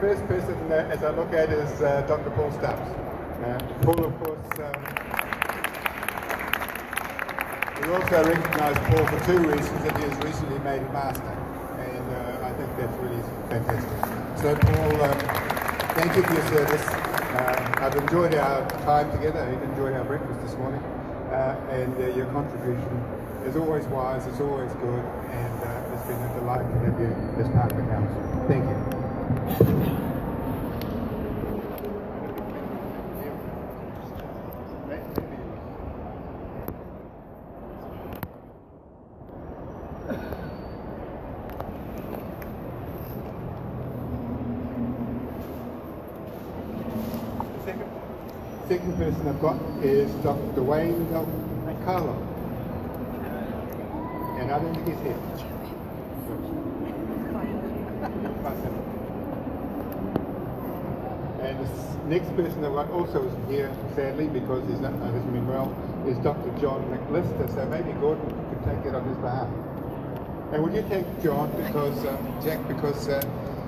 first person, as I look at, is Dr. Paul Stubbs. Paul, of course, we also recognise Paul for two reasons: that he has recently made a master, and I think that's really fantastic. So, Paul, thank you for your service. I've enjoyed our time together. I've enjoyed our breakfast this morning, and your contribution is always wise. It's always good, and it's been a delight to have you as part of the council. Thank you. The second person I've got is Dr. Wayne Del Carlo. And I don't think he's here. And the next person I've got also isn't here, sadly, because he hasn't been well, is Dr. John McLister. So maybe Gordon could take it on his behalf. And would you take John, Jack, because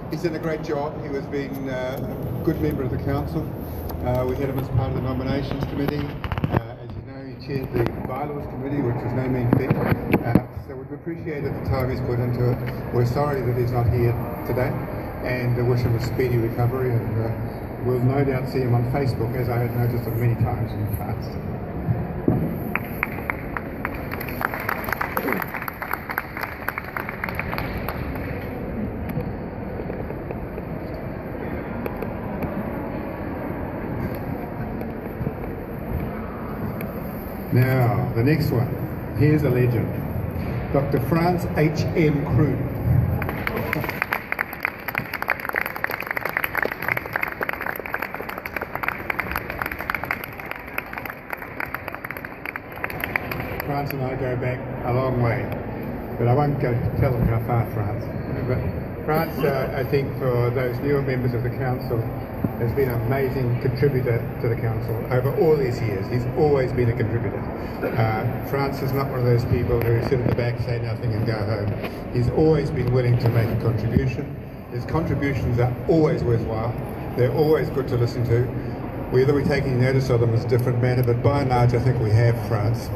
he's done a great job. He was being a good member of the council. We had him as part of the nominations committee. As you know, he chaired the bylaws committee, which was no mean feat. So we've appreciated the time he's put into it. We're sorry that he's not here today, and wish him a speedy recovery. And we'll no doubt see him on Facebook, as I had noticed him many times in the past. Now, the next one. Here's a legend. Dr. Franz H.M. Krug. Franz and I go back a long way, but I won't go tell them how far, Franz. But Franz, I think, for those newer members of the council, has been an amazing contributor to the council over all these years. He's always been a contributor. Franz is not one of those people who sit at the back, say nothing and go home. He's always been willing to make a contribution. His contributions are always worthwhile. They're always good to listen to. Whether we're taking notice of them is a different matter, but by and large I think we have, Franz.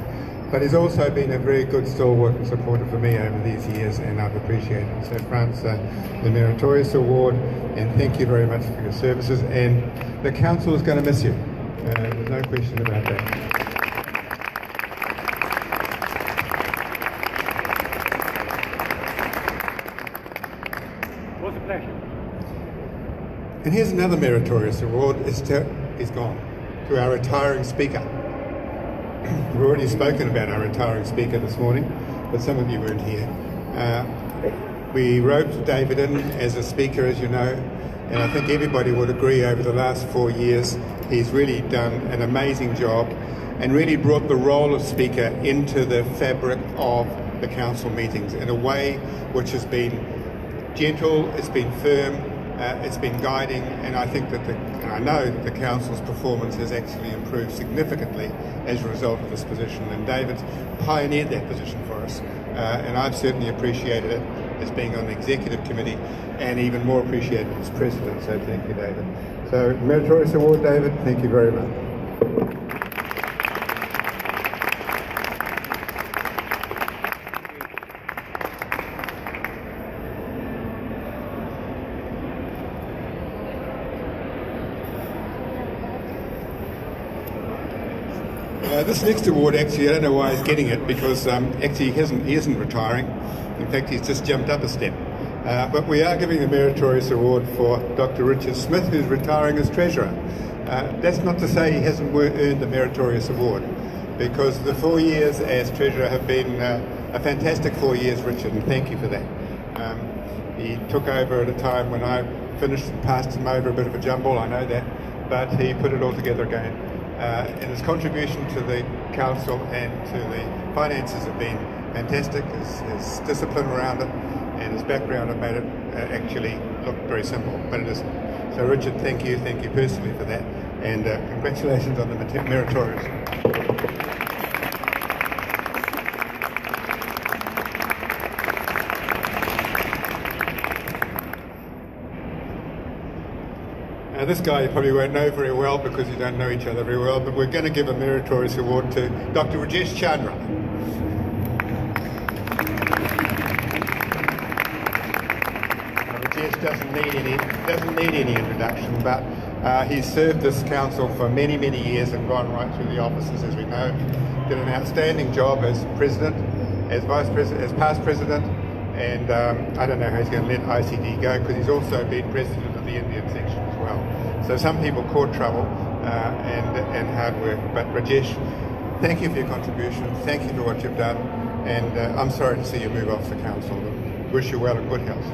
But he's also been a very good stalwart and supporter for me over these years, and I've appreciated it. So Franz, the Meritorious Award, and thank you very much for your services. And the council is going to miss you. There's no question about that. It was a pleasure. And here's another Meritorious Award. It's gone to our retiring speaker. We've already spoken about our retiring speaker this morning, but some of you weren't here. We roped David in as a speaker, as you know, and I think everybody would agree over the last 4 years he's really done an amazing job and really brought the role of speaker into the fabric of the council meetings in a way which has been gentle, it's been firm, it's been guiding, and I think that I know that the council's performance has actually improved significantly as a result of this position. And David's pioneered that position for us, and I've certainly appreciated it as being on the executive committee, and even more appreciated as president. So thank you, David. So Meritorious Award, David. Thank you very much. This next award, actually, I don't know why he's getting it, because actually he isn't retiring. In fact, he's just jumped up a step. But we are giving the Meritorious Award for Dr. Richard Smith, who's retiring as Treasurer. That's not to say he hasn't earned the Meritorious Award, because the 4 years as Treasurer have been a fantastic 4 years, Richard, and thank you for that. He took over at a time when I finished and passed him over a bit of a jumble, I know that, but he put it all together again. And his contribution to the council and to the finances have been fantastic. His discipline around it and his background have made it actually look very simple, but it isn't. So Richard, thank you personally for that, and congratulations on the Meritorious. This guy you probably won't know very well because you don't know each other very well, but we're going to give a meritorious award to Dr. Rajesh Chandra. Rajesh doesn't need any introduction, but he's served this council for many, many years and gone right through the offices, as we know. Did an outstanding job as president, as vice president, as past president, and I don't know how he's going to let ICD go because he's also been president of the Indian section as well. So some people caught trouble and hard work. But Rajesh, thank you for your contribution. Thank you for what you've done. And I'm sorry to see you move off the council. Wish you well and good health.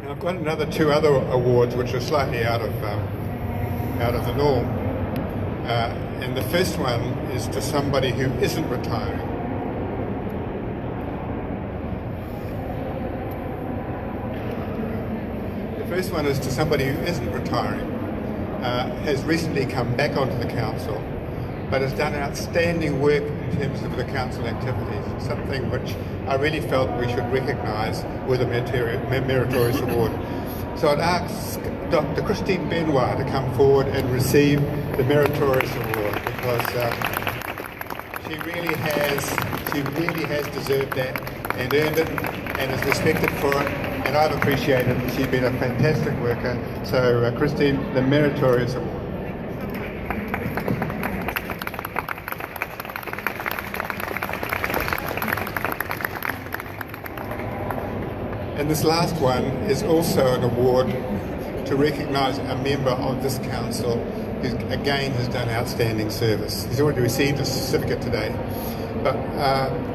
Now I've got two other awards which are slightly out of the norm. And the first one is to somebody who isn't retiring. The first one is to somebody who isn't retiring, has recently come back onto the council, but has done outstanding work in terms of the council activities, something which I really felt we should recognise with a meritorious award. So I'd ask Dr. Christine Benoit to come forward and receive the meritorious award because she really has deserved that and earned it and is respected for it, and I've appreciated it. She's been a fantastic worker. So Christine, the meritorious award. And this last one is also an award to recognise a member of this council who again has done outstanding service. He's already received a certificate today, but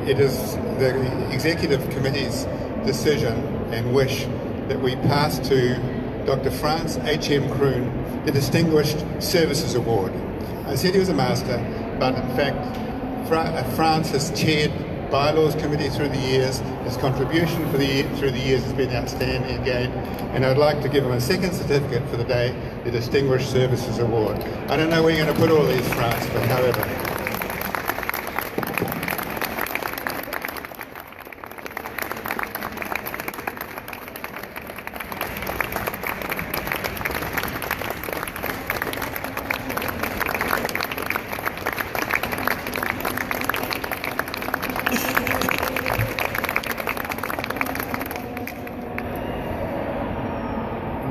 it is the Executive Committee's decision and wish that we pass to Dr. France H.M. Kroon the Distinguished Services Award. I said he was a master, but in fact France has chaired Bylaws Committee through the years. His contribution through the years has been outstanding again, and I'd like to give him a second certificate for the day, the Distinguished Services Award. I don't know where you're going to put all these, France, but however.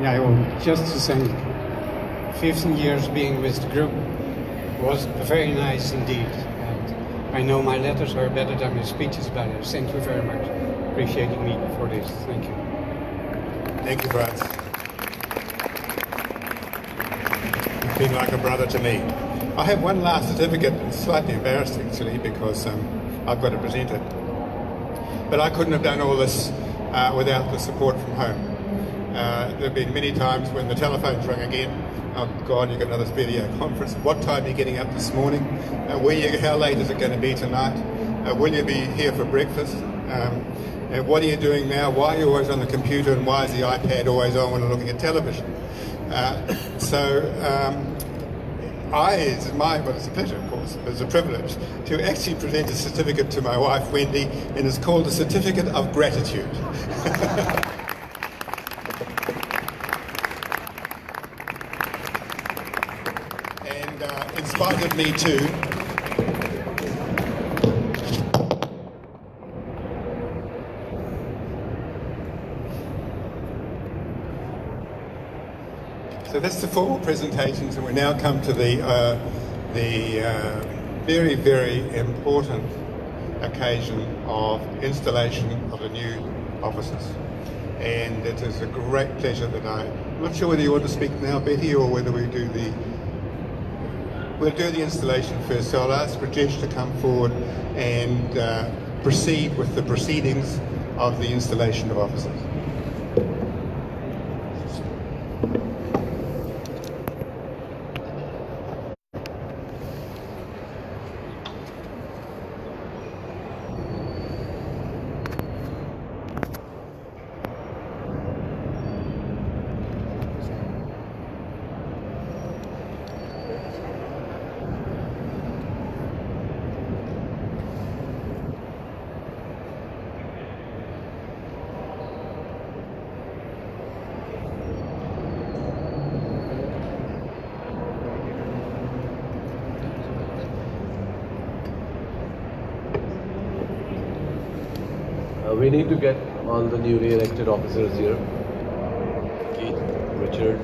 I want just to thank 15 years being with the group was very nice indeed. And I know my letters are better than my speeches, but thank you very much for appreciating me for this. Thank you. Thank you, Franz. You've been like a brother to me. I have one last certificate. It's slightly embarrassing actually because I've got to present it. But I couldn't have done all this without the support from home. There have been many times when the telephone's rung again. Oh God, you've got another video conference. What time are you getting up this morning? How late is it going to be tonight? Will you be here for breakfast? And what are you doing now? Why are you always on the computer, and why is the iPad always on when you're looking at television? It's a pleasure, of course, but it's a privilege to actually present a certificate to my wife, Wendy, and it's called a Certificate of Gratitude. In spite of me too, so that's the formal presentations, and we now come to the very, very important occasion of installation of the new offices. And it is a great pleasure that I'm not sure whether you want to speak now, Betty, or whether we'll do the installation first. So I'll ask Rajesh to come forward and proceed with the proceedings of the installation of offices. We need to get all the newly elected officers here. Keith, Richard.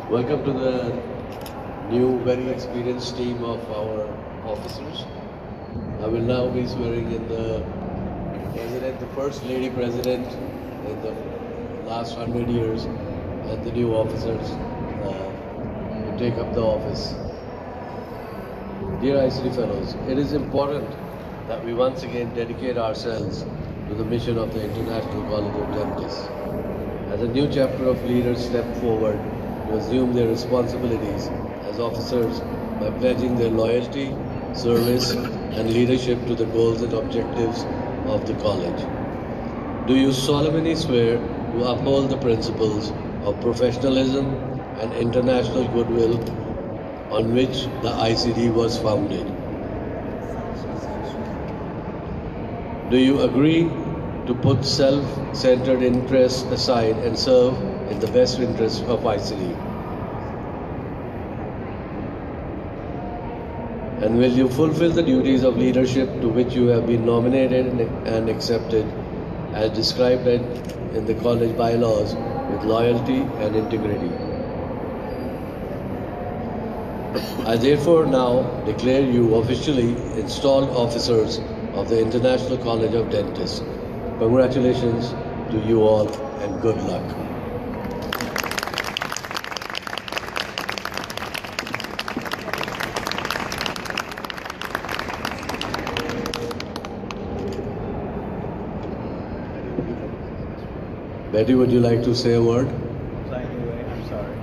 Welcome to the new, very experienced team of our officers. I will now be swearing in the president, the first lady president in the last 100 years, and the new officers who take up the office. Dear ICD Fellows, it is important that we once again dedicate ourselves to the mission of the International College of Dentists. As a new chapter of leaders step forward to assume their responsibilities as officers by pledging their loyalty, service, and leadership to the goals and objectives of the college. Do you solemnly swear to uphold the principles of professionalism and international goodwill on which the ICD was founded? Do you agree to put self-centered interests aside and serve in the best interests of ICD? And will you fulfill the duties of leadership to which you have been nominated and accepted as described in the college bylaws with loyalty and integrity? I therefore now declare you officially installed officers of the International College of Dentists. Congratulations to you all and good luck. Betty, would you like to say a word? I'm sorry.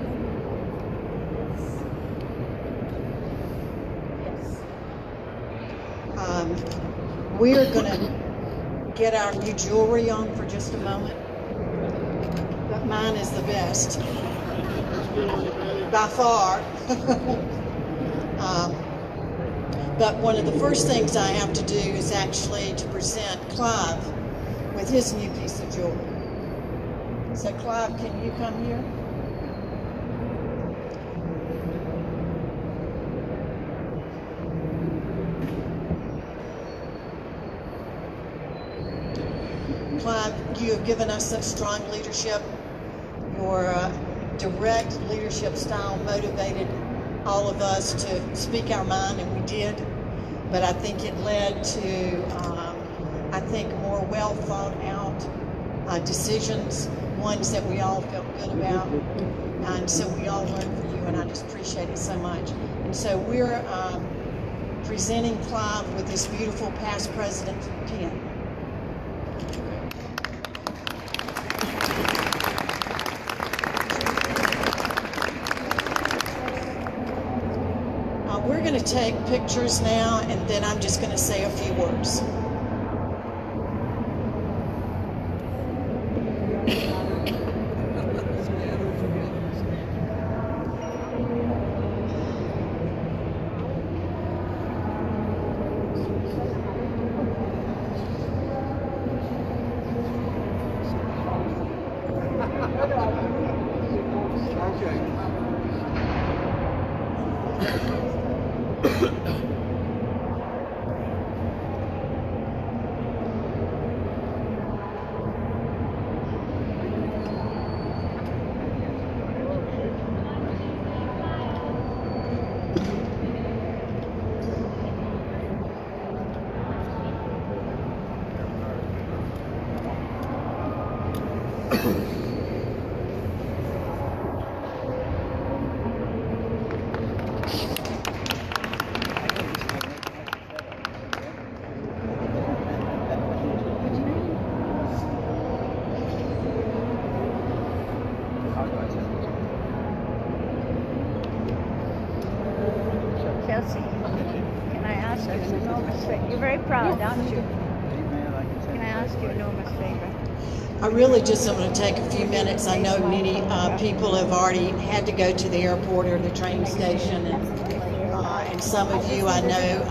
We are going to get our new jewelry on for just a moment. But mine is the best, by far. But one of the first things I have to do is actually to present Clive with his new piece of jewelry. So Clive, can you come here? Clive, you have given us such strong leadership. Your direct leadership style motivated all of us to speak our mind, and we did. But I think it led to, more well thought out decisions, ones that we all felt good about. And so we all learned from you, and I just appreciate it so much. And so we're presenting Clive with this beautiful past president pin. We're going to take pictures now, and then I'm just going to say a few words. Chelsea, can I ask you an enormous favor? You're very proud, aren't you? Can I ask you an enormous favor? I really just am going to take a few minutes. I know many people have already had to go to the airport or the train station, and some of you I know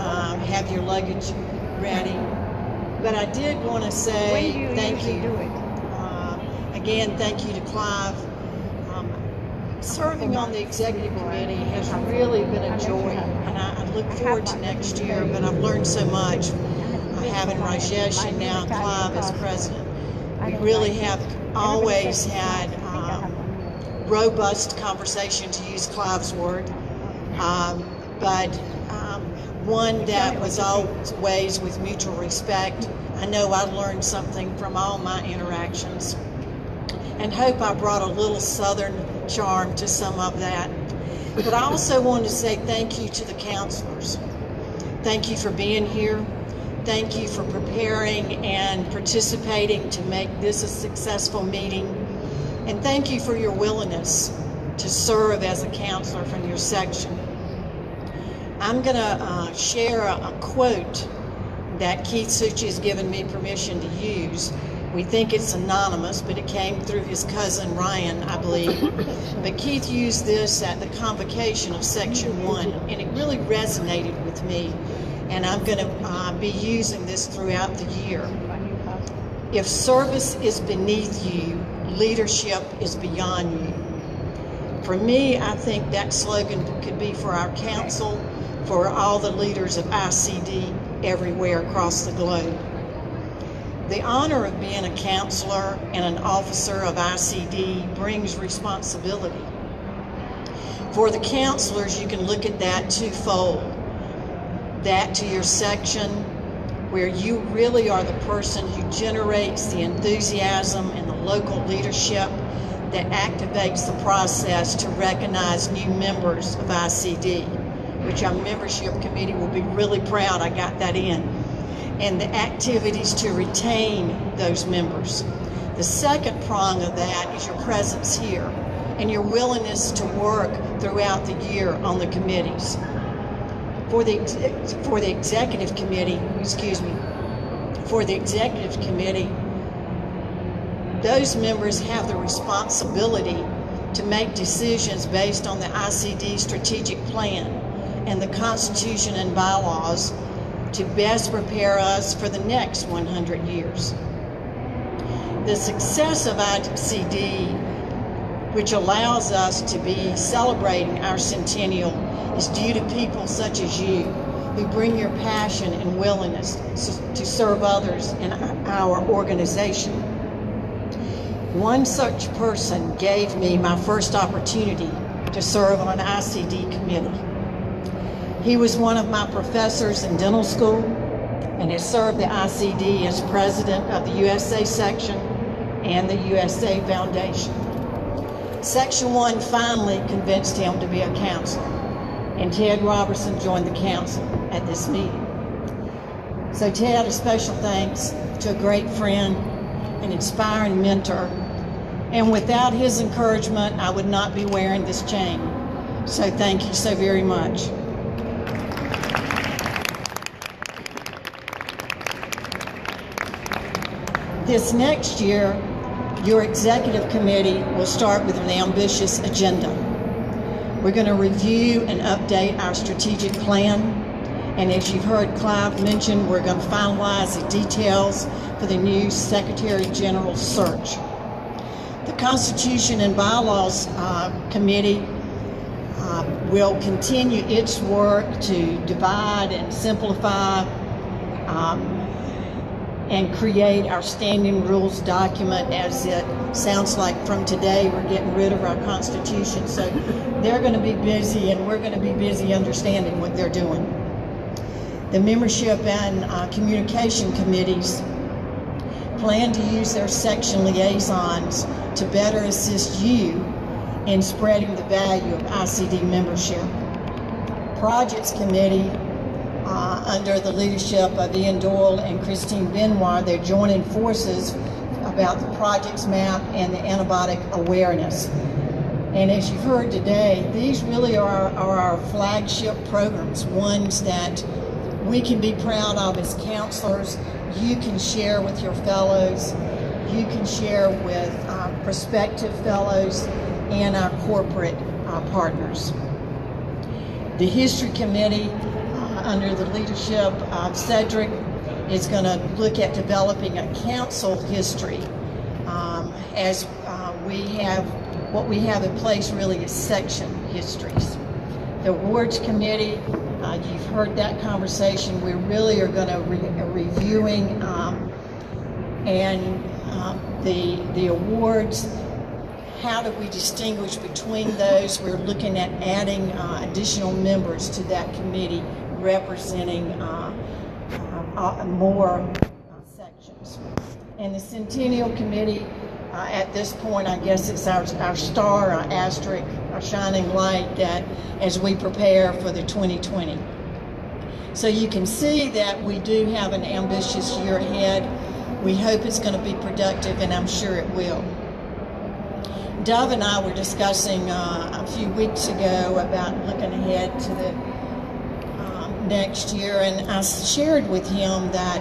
have your luggage ready. But I did want to say thank you. Again, thank you to Clive. Serving on the executive committee has really been a joy, and I look forward to next year, but I've learned so much. Having Rajesh and now Clive as president. We really have always had robust conversation, to use Clive's word, but one that was always with mutual respect. I know I learned something from all my interactions, and hope I brought a little Southern charm to some of that. But I also wanted to say thank you to the counselors. Thank you for being here. Thank you for preparing and participating to make this a successful meeting. And thank you for your willingness to serve as a counselor from your section. I'm going to share a quote that Keith Suchi has given me permission to use. We think it's anonymous, but it came through his cousin Ryan, I believe. But Keith used this at the convocation of Section 1, and it really resonated with me. And I'm going to be using this throughout the year. If service is beneath you, leadership is beyond you. For me, I think that slogan could be for our council, for all the leaders of ICD everywhere across the globe. The honor of being a counselor and an officer of ICD brings responsibility. For the counselors, you can look at that twofold. That to your section, where you really are the person who generates the enthusiasm and the local leadership that activates the process to recognize new members of ICD, which our membership committee will be really proud I got that in, and the activities to retain those members. The second prong of that is your presence here and your willingness to work throughout the year on the committees. For the executive committee, those members have the responsibility to make decisions based on the ICD strategic plan and the Constitution and bylaws to best prepare us for the next 100 years. The success of ICD, which allows us to be celebrating our centennial, is due to people such as you who bring your passion and willingness to serve others in our organization. One such person gave me my first opportunity to serve on an ICD committee. He was one of my professors in dental school and has served the ICD as president of the USA section and the USA Foundation. Section 1 finally convinced him to be a counselor, and Ted Robertson joined the council at this meeting. So Ted, a special thanks to a great friend, an inspiring mentor, and without his encouragement, I would not be wearing this chain. So thank you so very much. This next year, your executive committee will start with an ambitious agenda. We're going to review and update our strategic plan, and as you've heard Clive mention, we're going to finalize the details for the new Secretary General search. The Constitution and Bylaws Committee will continue its work to divide and simplify and create our standing rules document. As it sounds like from today we're getting rid of our Constitution, so they're going to be busy and we're going to be busy understanding what they're doing. The membership and communication committees plan to use their section liaisons to better assist you in spreading the value of ICD membership. Projects Committee, under the leadership of Ian Doyle and Christine Benoit, they're joining forces about the projects map and the antibiotic awareness. And as you've heard today, these really are our flagship programs, ones that we can be proud of as counselors. You can share with your fellows, you can share with prospective fellows and our corporate partners. The History Committee, under the leadership of Cedric, is going to look at developing a council history, as what we have in place really is section histories. The Awards Committee, you've heard that conversation. We really are going to reviewing the awards. How do we distinguish between those? We're looking at adding additional members to that committee representing more sections. And the Centennial Committee, at this point, I guess it's our star, our asterisk, our shining light that as we prepare for the 2020. So you can see that we do have an ambitious year ahead. We hope it's going to be productive, and I'm sure it will. Dove and I were discussing a few weeks ago about looking ahead to the next year, and I shared with him that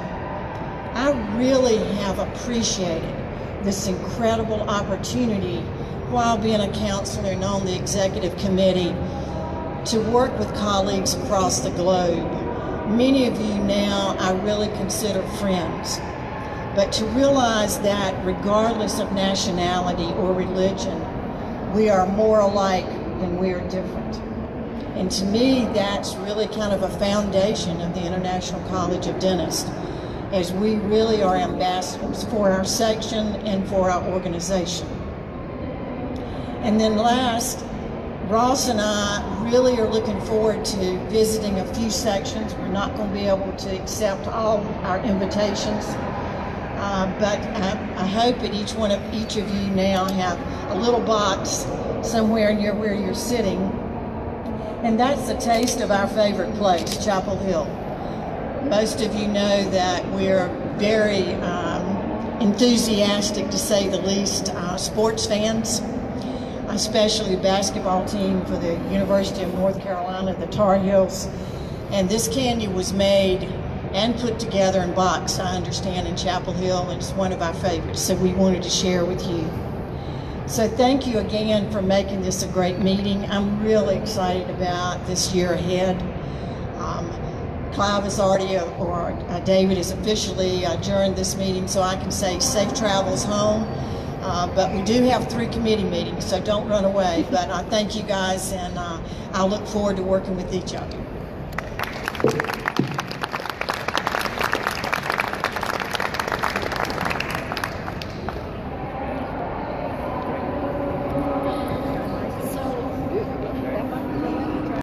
I really have appreciated this incredible opportunity while being a counselor and on the executive committee to work with colleagues across the globe. Many of you now I really consider friends, but to realize that regardless of nationality or religion, we are more alike than we are different. And to me, that's really kind of a foundation of the International College of Dentists, as we really are ambassadors for our section and for our organization. And then last, Ross and I really are looking forward to visiting a few sections. We're not going to be able to accept all our invitations, but I hope that each of you now have a little box somewhere near where you're sitting, and that's a taste of our favorite place, Chapel Hill. Most of you know that we're very enthusiastic, to say the least, sports fans, especially the basketball team for the University of North Carolina, the Tar Heels. And this candy was made and put together and boxed, I understand, in Chapel Hill, and it's one of our favorites, so we wanted to share with you. So thank you again for making this a great meeting. I'm really excited about this year ahead. Clive has already, David has officially adjourned this meeting, so I can say safe travels home. But we do have 3 committee meetings, so don't run away. But I thank you guys, and I look forward to working with each of you.